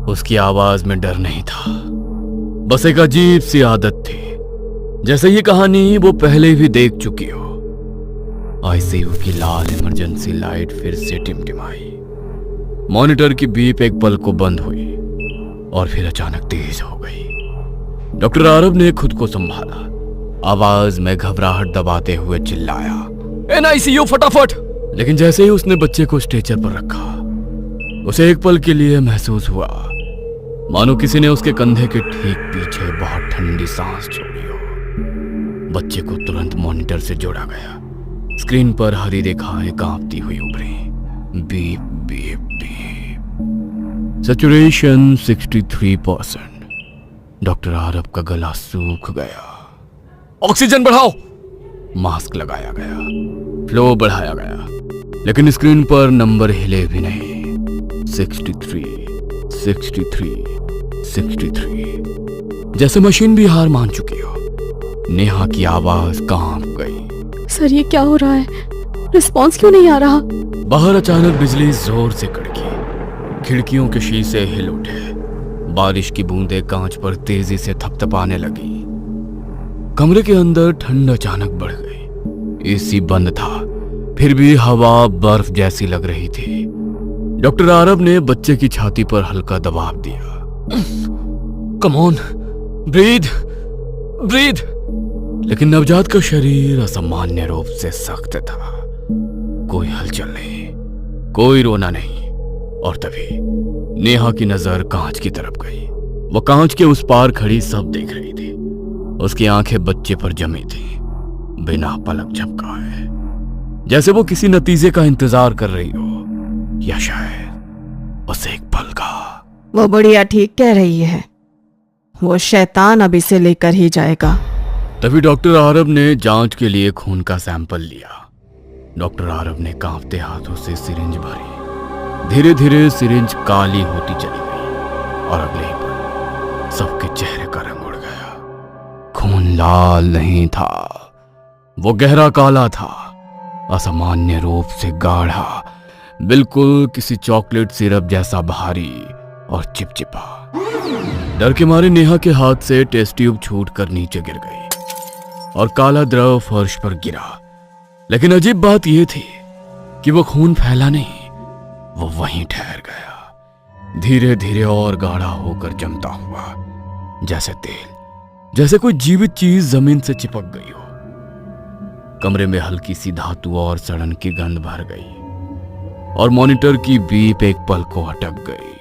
उसकी आवाज में डर नहीं था, बस एक अजीब सी आदत थी, जैसे ये कहानी वो पहले भी देख चुकी हो। आईसीयू की लाल इमरजेंसी लाइट फिर से टिमटिमाई। मॉनिटर की बीप एक पल को बंद हुई और फिर अचानक तेज हो गई। डॉक्टर आरब ने खुद को संभाला, आवाज में घबराहट दबाते हुए चिल्लाया, एनआईसीयू फटाफट। लेकिन जैसे ही उसने बच्चे को स्ट्रेचर पर रखा, उसे एक पल के लिए महसूस हुआ मानो किसी ने उसके कंधे के ठीक पीछे बहुत ठंडी सांस छोड़ी हो। बच्चे को तुरंत मॉनिटर से जोड़ा गया। स्क्रीन पर हरी रेखाएं कांपती हुई उभरी। Beep beep beep. Saturation 63%। Doctor Aarab का गला सूख गया। ऑक्सीजन बढ़ाओ। मास्क लगाया गया, फ्लो बढ़ाया गया, लेकिन स्क्रीन पर नंबर हिले भी नहीं। 63, 63, 63। जैसे मशीन भी हार मान चुकी हो। नेहा की आवाज कांप गई। सर ये क्या हो रहा है? रिस्पॉन्स क्यों नहीं आ रहा? बाहर अचानक बिजली जोर से कड़की, खिड़कियों के शीशे हिल उठे, बारिश की बूंदें कांच पर तेजी से थपथपाने लगी। कमरे के अंदर ठंड अचानक बढ़ गई। एसी बंद था, फिर भी हवा बर्फ जैसी लग रही थी। डॉक्टर आरब ने बच्चे की छाती पर हल्का दबाव दिया। Come on, breathe breathe. लेकिन नवजात का शरीर असामान्य रूप से सख्त था। कोई हलचल नहीं, कोई रोना नहीं। और तभी नेहा की नजर कांच की तरफ गई। वो कांच के उस पार खड़ी सब देख रही थी। उसकी आंखें बच्चे पर जमी थी, बिना पलक झपकाए, जैसे वो किसी नतीजे का इंतजार कर रही हो, या शायद बस एक पल का। वो बुढ़िया ठीक कह रही है, वो शैतान अब इसे लेकर ही जाएगा। तभी डॉक्टर आरब ने जांच के लिए खून का सैंपल लिया। डॉक्टर आरब ने कांपते हाथों से सिरिंज भरी। धीरे धीरे सिरिंज काली होती चली गई और अगले ही पल सबके चेहरे का रंग उड़ गया। खून लाल नहीं था, वो गहरा काला था, असामान्य रूप से गाढ़ा, बिल्कुल किसी चॉकलेट सिरप जैसा भारी और चिपचिपा। डर के मारे नेहा के हाथ से टेस्ट ट्यूब छूटकर नीचे गिर गई और काला द्रव फर्श पर गिरा। लेकिन अजीब बात यह थी कि वो खून फैला नहीं, वो वहीं ठहर गया, धीरे धीरे और गाढ़ा होकर जमता हुआ, जैसे तेल, जैसे कोई जीवित चीज जमीन से चिपक गई हो। कमरे में हल्की सी धातु और सड़न की गंध भर गई और मॉनिटर की बीप एक पल को अटक गई।